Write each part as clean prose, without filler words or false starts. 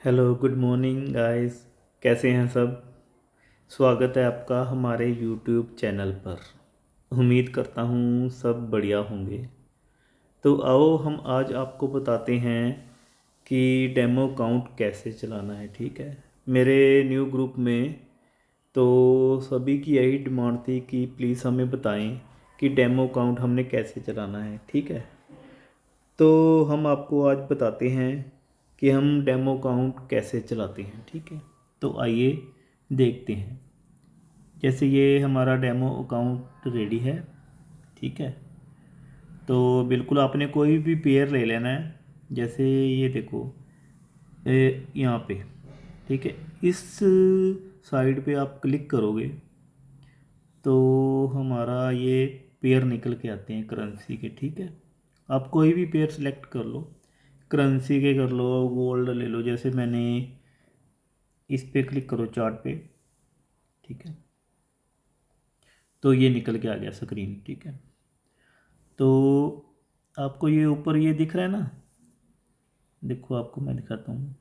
Hello good morning guys. कैसे हैं सब। स्वागत है आपका हमारे यूट्यूब चैनल पर। उम्मीद करता हूँ सब बढ़िया होंगे। तो आओ हम आज आपको बताते हैं कि डेमो अकाउंट कैसे चलाना है। ठीक है, मेरे न्यू ग्रुप में तो सभी की यही डिमांड थी कि प्लीज़ हमें बताएं कि डेमो अकाउंट हमने कैसे चलाना है। ठीक है, तो हम आपको आज बताते हैं कि हम डेमो अकाउंट कैसे चलाते हैं। ठीक है, तो आइए देखते हैं। जैसे ये हमारा डेमो अकाउंट रेडी है। ठीक है, तो बिल्कुल आपने कोई भी पेयर ले लेना है। जैसे ये देखो, यहाँ पे। ठीक है, इस साइड पे आप क्लिक करोगे तो हमारा ये पेयर निकल के आते हैं करेंसी के। ठीक है, आप कोई भी पेयर सेलेक्ट कर लो, करेंसी के कर लो, गोल्ड ले लो। जैसे मैंने इस पे क्लिक करो चार्ट पे। ठीक है, तो ये निकल के आ गया स्क्रीन। ठीक है, तो आपको ये ऊपर ये दिख रहा है ना। देखो आपको मैं दिखाता हूँ,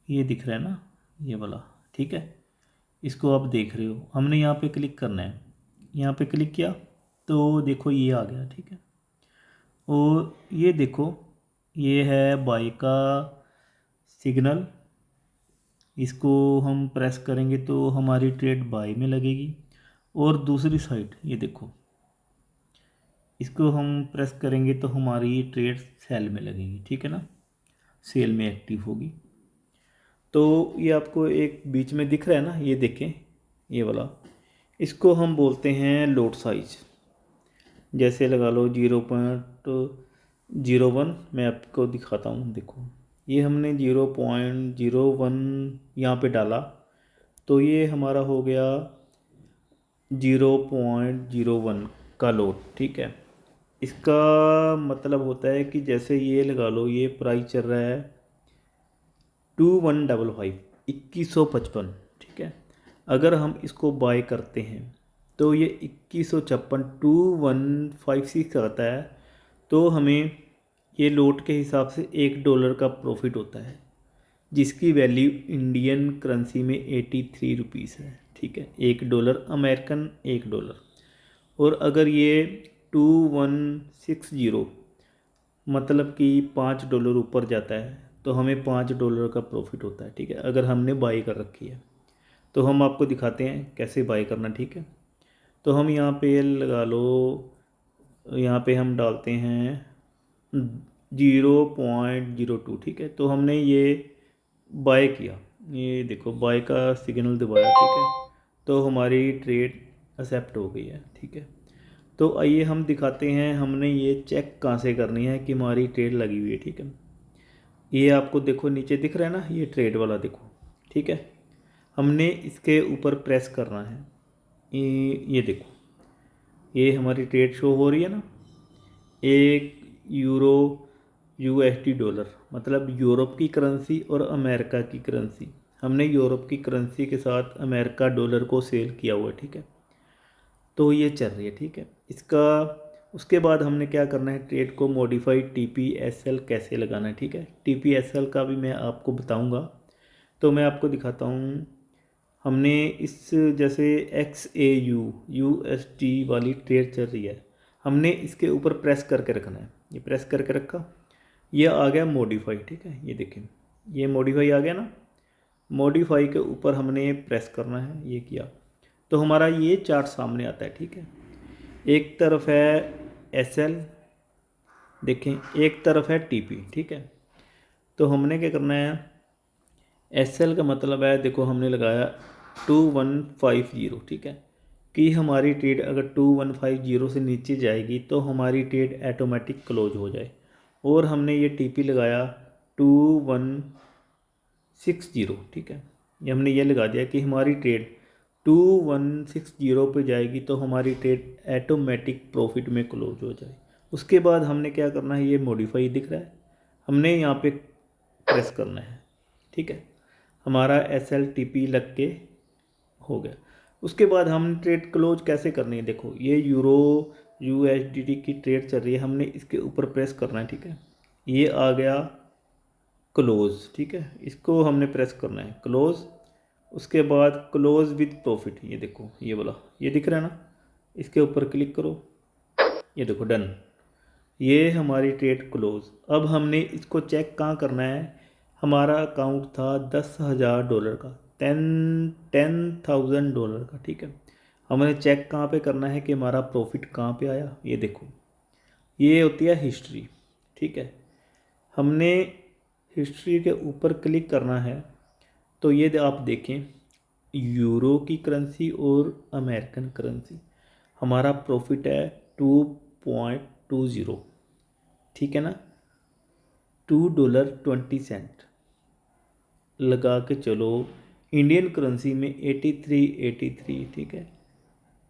ये दिख रहा है ना, ये वाला। ठीक है, इसको आप देख रहे हो। हमने यहाँ पे क्लिक करना है। यहाँ पे क्लिक किया तो देखो ये आ गया। ठीक है, और ये देखो, ये है बाई का सिग्नल। इसको हम प्रेस करेंगे तो हमारी ट्रेड बाई में लगेगी। और दूसरी साइड ये देखो, इसको हम प्रेस करेंगे तो हमारी ट्रेड सेल में लगेगी। ठीक है ना, सेल में एक्टिव होगी। तो ये आपको एक बीच में दिख रहा है ना, ये देखें, ये वाला। इसको हम बोलते हैं लोट साइज। जैसे लगा लो 0.01। मैं आपको दिखाता हूँ। देखो, ये हमने 0.01 यहाँ पे डाला तो ये हमारा हो गया 0.01 का लोड। ठीक है, इसका मतलब होता है कि जैसे ये लगा लो, ये प्राइस चल रहा है 2155, 2155। ठीक है, अगर हम इसको बाय करते हैं तो ये 2156, 2156 आता है। तो हमें ये लोट के हिसाब से $1 का प्रॉफिट होता है, जिसकी वैल्यू इंडियन करेंसी में 83 रुपीज़ है। ठीक है, $1 अमेरिकन $1। और अगर ये 2160 मतलब कि $5 ऊपर जाता है तो हमें $5 का प्रॉफिट होता है। ठीक है, अगर हमने बाई कर रखी है तो हम आपको दिखाते हैं कैसे बाई करना। ठीक है, तो हम यहाँ पे लगा लो, यहाँ पे हम डालते हैं 0.02। ठीक है, तो हमने ये बाय किया, ये देखो बाय का सिग्नल दबाया। ठीक है, तो हमारी ट्रेड एक्सेप्ट हो गई है। ठीक है, तो आइए हम दिखाते हैं हमने ये चेक कहाँ से करनी है कि हमारी ट्रेड लगी हुई है। ठीक है, ये आपको देखो नीचे दिख रहा है ना, ये ट्रेड वाला देखो। ठीक है, हमने इसके ऊपर प्रेस करना है। ये देखो, ये हमारी ट्रेड शो हो रही है ना। 1 यूरो $, मतलब यूरोप की करेंसी और अमेरिका की करेंसी। हमने यूरोप की करेंसी के साथ अमेरिका डॉलर को सेल किया हुआ है। ठीक है, तो ये चल रही है। ठीक है, इसका उसके बाद हमने क्या करना है, ट्रेड को मॉडिफाइड TPSL कैसे लगाना है। ठीक है, TPSL का भी मैं आपको बताऊंगा। तो मैं आपको दिखाता हूँ। हमने इस जैसे XAU वाली ट्रेड चल रही है, हमने इसके ऊपर प्रेस करके रखना है। ये प्रेस करके रखा, ये आ गया मॉडिफाई। ठीक है, ये देखें, ये मॉडिफाई आ गया ना। मॉडिफाई के ऊपर हमने प्रेस करना है, ये किया तो हमारा ये चार्ट सामने आता है। ठीक है, एक तरफ है SL, देखें, एक तरफ है TP। ठीक है, तो हमने क्या करना है, SL का मतलब है, देखो हमने लगाया 2150। ठीक है, कि हमारी ट्रेड अगर 2150 से नीचे जाएगी तो हमारी ट्रेड ऑटोमेटिक क्लोज हो जाए। और हमने ये TP लगाया 2160। ठीक है, ये हमने ये लगा दिया कि हमारी ट्रेड 2160 पे जाएगी तो हमारी ट्रेड ऑटोमेटिक प्रॉफिट में क्लोज हो जाए। उसके बाद हमने क्या करना है, ये मॉडिफाई दिख रहा है, हमने यहाँ पे प्रेस करना है। ठीक है, हमारा SLTP लग के हो गया। उसके बाद हम ट्रेड क्लोज कैसे करनी है, देखो ये यूरो USDT की ट्रेड चल रही है, हमने इसके ऊपर प्रेस करना है। ठीक है, ये आ गया क्लोज, ठीक है, इसको हमने प्रेस करना है क्लोज। उसके बाद क्लोज विद प्रॉफिट, ये देखो ये वाला, ये दिख रहा है ना, इसके ऊपर क्लिक करो, ये देखो डन, ये हमारी ट्रेड क्लोज। अब हमने इसको चेक कहाँ करना है, हमारा अकाउंट था $10,000 का, 10,000 का, ठीक है। हमने चेक कहाँ पे करना है कि हमारा प्रॉफिट कहाँ पे आया, ये देखो, ये होती है हिस्ट्री, ठीक है। हमने हिस्ट्री के ऊपर क्लिक करना है, तो ये आप देखें, यूरो की करेंसी और अमेरिकन करेंसी, हमारा प्रॉफिट है 2.20, ठीक है ना, $2.20 लगा के चलो। इंडियन करेंसी में 83, ठीक है,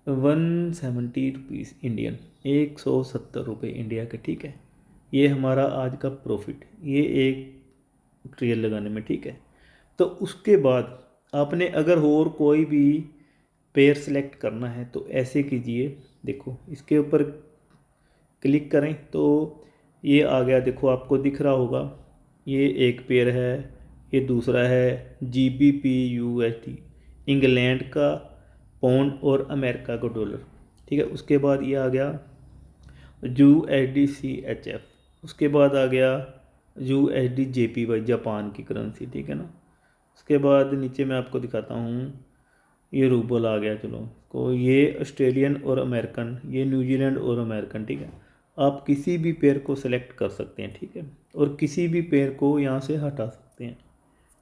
170 रुपीज़ इंडियन, 170 रुपये इंडिया के, ठीक है। ये हमारा आज का प्रॉफिट, ये एक ट्रेल लगाने में, ठीक है। तो उसके बाद आपने अगर और कोई भी पेयर सेलेक्ट करना है तो ऐसे कीजिए, देखो इसके ऊपर क्लिक करें तो ये आ गया, देखो आपको दिख रहा होगा, ये एक पेयर है, ये दूसरा है GBP USD, इंग्लैंड का पाउंड और अमेरिका का डॉलर, ठीक है। उसके बाद ये आ गया USD CHF, उसके बाद आ गया USD JPY, जापान की करेंसी, ठीक है ना। उसके बाद नीचे मैं आपको दिखाता हूँ, ये रूबल आ गया, चलो को ये ऑस्ट्रेलियन और अमेरिकन, ये न्यूजीलैंड और अमेरिकन, ठीक है। आप किसी भी पेयर को सिलेक्ट कर सकते हैं, ठीक है, और किसी भी पेयर को यहाँ से हटा सकते हैं,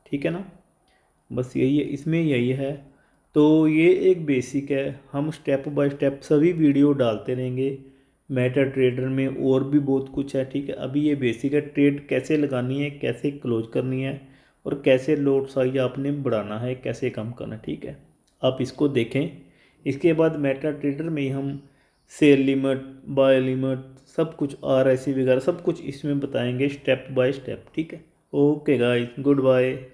ठीक है ना। बस यही है, इसमें यही है। तो ये एक बेसिक है, हम स्टेप बाय स्टेप सभी वीडियो डालते रहेंगे। मेटा ट्रेडर में और भी बहुत कुछ है, ठीक है। अभी ये बेसिक है, ट्रेड कैसे लगानी है, कैसे क्लोज करनी है, और कैसे लॉट साइज आपने बढ़ाना है, कैसे कम करना है, ठीक है। आप इसको देखें। इसके बाद मेटा ट्रेडर में ही हम सेल लिमिट, बाय लिमिट, सब कुछ RSI वगैरह सब कुछ इसमें बताएंगे स्टेप बाय स्टेप, ठीक है। Okay guys, good bye.